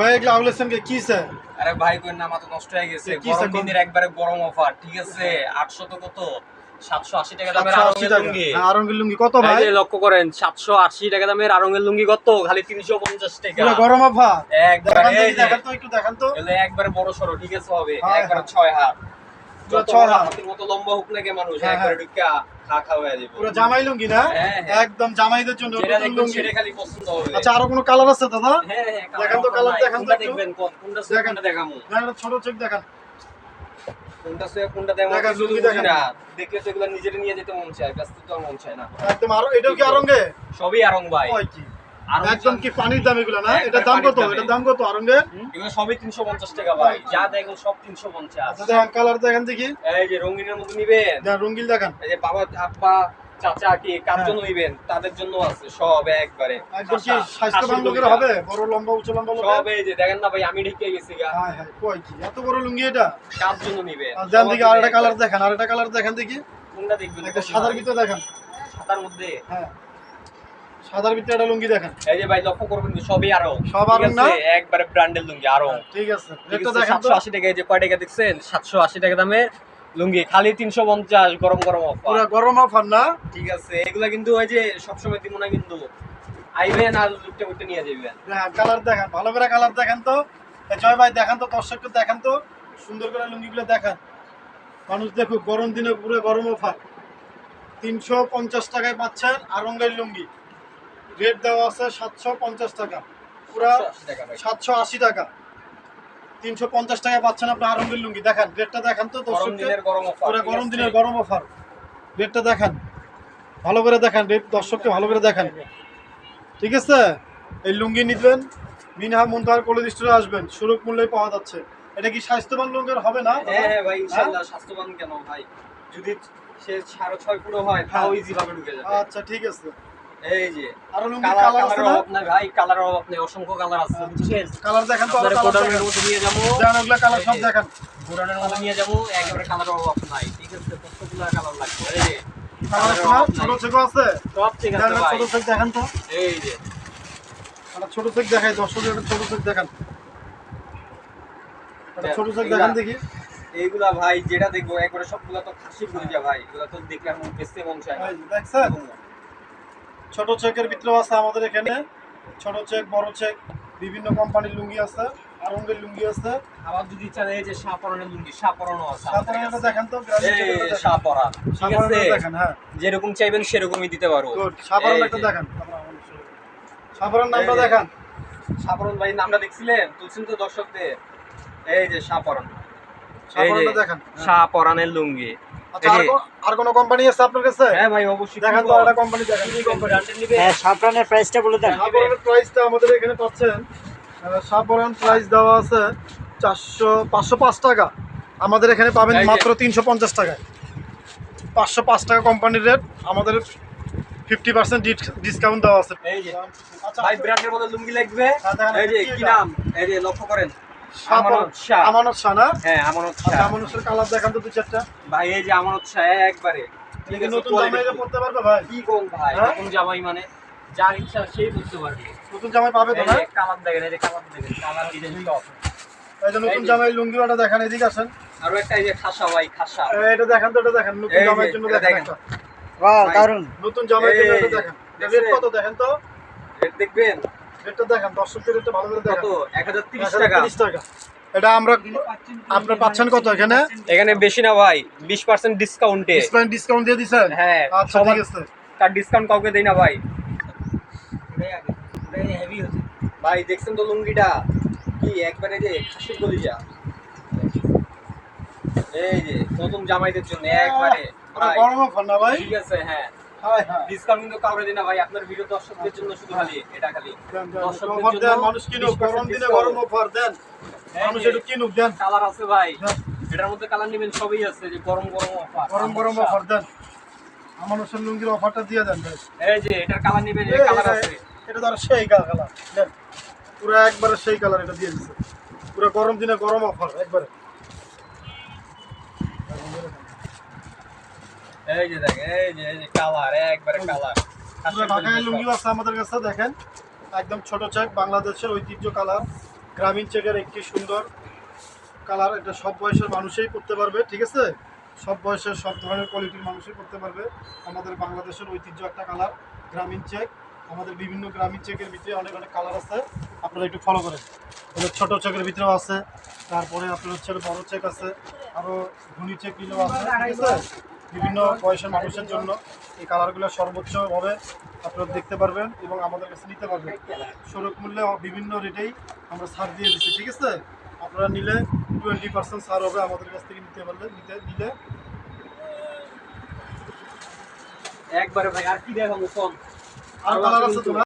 ভাই এগুলো আউলেছেন কি স্যার? আরে ভাই কই না মাথা নষ্ট হয়ে গেছে। গরম দিনের একবারে গরম অফার, ঠিক আছে? 800 তো কত 780 টাকা দামের আরঙের লুঙ্গি। হ্যাঁ আরঙের লুঙ্গি কত ভাই? এই যে লক্ষ্য করেন 780 টাকা দামের আরঙের লুঙ্গি কত খালি 350 টাকা। পুরো গরম অফার একবারে এই যে দেখেন তো একটু দেখান তো। এলে একবারে বড় সরো, ঠিক আছে হবে একবারে 6 হাত। পুরো 6 হাত হাতের মতো লম্বা হোক না কে মানুষ একবারে ঢুকা খা হয়ে যাবে। পুরো জামাই লুঙ্গি না? একদম জামাইদের জন্য যেটা দেখবেন সেটা খালি পছন্দ হবে। আচ্ছা আরো কোনো কালার আছে দাদা? হ্যাঁ দেখেন তো কালার দেখান তো দেখবেন কোনটা কোনটা দেখামু। না ছোট চেক দেখান। কোনটা দেখামু কিছু বুঝি না। দেখলে তো এগুলা নিজের নিয়ে যেতে মন চায়, ব্যস্ত তো মন চায় না। একদম আরো এটাও কি আরঙ্গে? সবই আরং ভাই। ওই কি একদম কি পানির দাম এগুলা না? এটা দাম কত? এটা দাম কত আরঙ্গে? এগুলো সবই 350 টাকা ভাই। যা দেখো সব 350। আচ্ছা দেখেন কালার দেখেন দেখি। এই যে রঙিনের মধ্যে নিবেন। না রঙিন দেখান। এই যে বাবা আব্বা চাচা কি কার জন্য নিবেন তাদের জন্য আছে সব একবারে। একদম কি স্বাস্থ্যবান লোকের হবে? বড় লম্বা উঁচু লম্বা লোক সব এই যে দেখেন না ভাই আমি ঢেকে গেছি গা। হ্যাঁ হ্যাঁ কই কি এত বড় লুঙ্গি এটা? কার জন্য নিবেন? দেন দেখি আরেকটা কালার দেখেন, আরেকটা কালার দেখেন দেখি। কোনটা দেখবেন? একটা সাদার ভিতরে দেখেন। সাদার মধ্যে? হ্যাঁ সাদার ভিতরে একটা লুঙ্গি দেখেন। এই যে ভাই লক্ষ্য করবেন সবই আরং। সব আরং না? একবারে ব্র্যান্ডের লুঙ্গি আরং। ঠিক আছে রেটটা দেখেন তো। 780 টাকা। এই যে কয় টাকা দেখছেন? 780 টাকা দামে লুঙ্গি খালি 350 গরম গরম অফার। পুরো গরম অফার না? ঠিক আছে এগুলা কিন্তু ওই যে সব সময় দিব না, কিন্তু আইবেন আর লুকটা করতে নিয়ে যাবেন। হ্যাঁ কালার দেখেন, ভালো করে কালার দেখেন তো। জয় ভাই দেখেন তো, দর্শককে দেখেন তো, সুন্দর করে লুঙ্গিগুলো দেখেন। মানুষ দেখুক গরম দিনে পুরো গরম অফার 350 টাকায় পাচ্ছেন আরঙ্গের লুঙ্গি। রেট দেওয়া আছে 750 টাকা, পুরা 780 টাকা। 350 টাকায় পাচ্ছেন আপনি আরঙ্গের লুঙ্গি। দেখেন রেটটা দেখেন তো দর্শককে, পুরো গরম দিনের গরম অফার। রেটটা দেখেন, ভালো করে দেখেন, রেট দর্শককে ভালো করে দেখেন। ঠিক আছে এই লুঙ্গি নিবেন মিনহা মুনতাহার কোল্ড স্টোরে আসবেন, সুলভ মূল্যে পাওয়া যাচ্ছে। এটা কি স্বাস্থ্যবান লুঙ্গের হবে না? হ্যাঁ ভাই ইনশাআল্লাহ স্বাস্থ্যবান কেন ভাই, যদি সে 6.5 পুরো হয় তাও ইজি ভাবে ঢুকে যাবে। আচ্ছা ঠিক আছে। এই যে আরো লুঙ্গি কালার আছে না আপনার ভাই? কালার অভাব নেই, অসংখ্য কালার আছে বুঝছেন। কালার দেখেন তো, আরো গোডাউনের মধ্যে নিয়ে যাবো, জানাগুলা কালার সব দেখেন। গোডাউনের মধ্যে নিয়ে যাবো, একেবারে কালার অভাব নাই। ঠিক আছে কতগুলো কালার লাগবে। এই যে কালার আছে না? ছোট ছোট আছে সব ঠিক আছে ভাই। ছোট ছোট দেখেন তো। এই যে একটা ছোট ছোট দেখাই, দর্শকের একটা ছোট ছোট দেখেন, একটা ছোট ছোট দেখেন দেখি। এইগুলা ভাই যেটা দেখবো একবারে সবগুলা তো খাসি করে যা ভাই, এগুলা তো দেখলে আর বেচতে মন চায় না। দেখছেন ছোট চেকের ভিতরেও আছে আমাদের এখানে, ছোট চেক বড় চেক বিভিন্ন কোম্পানির লুঙ্গি আছে, আরঙ্গের লুঙ্গি আছে। আবার যদি চান এই যে শাহপরানের লুঙ্গি, শাহপরানো আছে। শাহপরানটা দেখেন তো, এই শাহপরান ঠিক আছে দেখেন। হ্যাঁ যেরকম চাইবেন সেরকমই দিতে পারবো। গুড, শাহপরান একটা দেখেন, শাহপরান নামটা দেখেন। শাহপরান ভাই নামটা দেখছিলেন, তুলছেন তো দর্শকদের। এই যে শাহপরান, শাহপরানটা দেখেন, শাহপরানের লুঙ্গি। আচ্ছা আর কোন কোম্পানি আছে আপনার কাছে? হ্যাঁ ভাই অবশ্যই দেখেন তো, একটা কোম্পানি দেখেন। হ্যাঁ শাহপরানের প্রাইসটা বলে দেন। শাহপরানের প্রাইসটা আমাদের এখানে পাচ্ছেন, শাহপরান প্রাইস দেওয়া আছে 505 টাকা, আমাদের এখানে পাবেন মাত্র 350 টাকায়। 505 টাকা কোম্পানির রেট, আমাদের 50% ডিসকাউন্ট দেওয়া আছে। এই যে ভাই ব্র্যান্ডের মধ্যে লুঙ্গি লাগবে। এই যে কি নাম? এই যে লক্ষ্য করেন, আমানত শাহ না? হ্যাঁ আমানত শাহ। আমানত শাহ কালার দেখান তো দুই চারটা ভাই। এই যে আমানত শাহ একবারে ঠিক আছে। নতুন জামাইরা পড়তে পারবে ভাই? কি কোন ভাই নতুন জামাই মানে যার ইচ্ছা সেই পড়তে পারবে। নতুন জামাই পাবে তো না? এই যে কালার দেখেন, এই যে কালার দেখেন, কালার ডিজাইন টপ। এই যে নতুন জামাই লুঙ্গিটা দেখেন, এদিকে আসেন। আর একটা এই যে খাসা ভাই, খাসা এটা দেখেন তো, এটা দেখেন নতুন জামাইয়ের জন্য দেখেন একটা। ওয়াও দারুন। নতুন জামাইয়ের জন্য এটা দেখেন। রেট কত দেখেন তো? রেট দেখবেন, রেটটা দেখেন, দর্শকদের রেটটা ভালো করে দেখেন। কত? 1030 টাকা। 1030 টাকা। এটা আপনারা পাচ্ছেন কত এখানে? এখানে বেশি না ভাই, 20% ডিসকাউন্টে। ডিসকাউন্ট দিয়ে দিছেন? হ্যাঁ আচ্ছা ঠিক আছে। তার ডিসকাউন্ট কাউকে দেই না ভাই। ভাই দেখছেন তো লুঙ্গিটা কি একবারে যে খাসির কলিজা। এই যে নতুন জামাইদের জন্য একবারে গরম অফার না ভাই? ঠিক আছে হ্যাঁ। হাই হাই ডিসকাউন্ট কিন্তু কাউকে দেই না ভাই, আপনার ভিডিও দর্শকদের জন্য শুধু খালি এটা খালি অফার দেন, মানুষ কিনুক, গরম দিনে গরম অফার দেন, মানুষ একটু কিনুক দেন। কালার আছে ভাই, এটার মধ্যে কালার নেবেন সবই আছে। যে গরম গরম অফার, গরম গরম অফার দেন, মানুষের লুঙ্গির অফারটা দিয়ে দেন ভাই। এই যে এটার কালার নেবেন, এই কালার আছে। এটা তো আর সেই কালার দেন, পুরো একবারে সেই কালার এটা দিয়ে দিচ্ছে, পুরো গরম দিনে গরম অফার একবারে। এই যে দেখেন, এই যে কালার একবারে কালার। ঢাকায় লুঙ্গি আছে আমাদের কাছে, দেখেন একদম ছোট চেক, বাংলাদেশের ঐতিহ্য কালার, গ্রামীণ চেকের একটি সুন্দর কালার, এটা সব বয়সের মানুষই পরতে পারবে, ঠিক আছে? সব বয়সের সব ধরনের কোয়ালিটির মানুষই পরতে পারবে। আমাদের বাংলাদেশের ঐতিহ্য একটা কালার গ্রামীণ চেক। আমাদের বিভিন্ন গ্রামীণ চেকের ভিতরে অনেক অনেক কালার আছে, আপনারা একটু ফলো করেন। ওদের ছোটো চেকের ভিতরেও আছে, তারপরে আপনার হচ্ছে বড় চেক আছে, আরও ঘুনি চেক নিলেও আছে, ঠিক আছে? বিভিন্ন বয়সের মানুষের জন্য এই কালারগুলো সর্বোচ্চভাবে আপনারা দেখতে পারবেন এবং আমাদের কাছে নিতে পারবেন। সুলভ মূল্যে বিভিন্ন রেটেই আমরা ছাড় দিয়ে দিচ্ছি, ঠিক আছে? আপনারা নিলে 20% ছাড় হবে আমাদের কাছ থেকে নিতে পারলে, নিলে। একবারে ভাই আর কি দেখাবো কোন আর কালার আছে তোমার?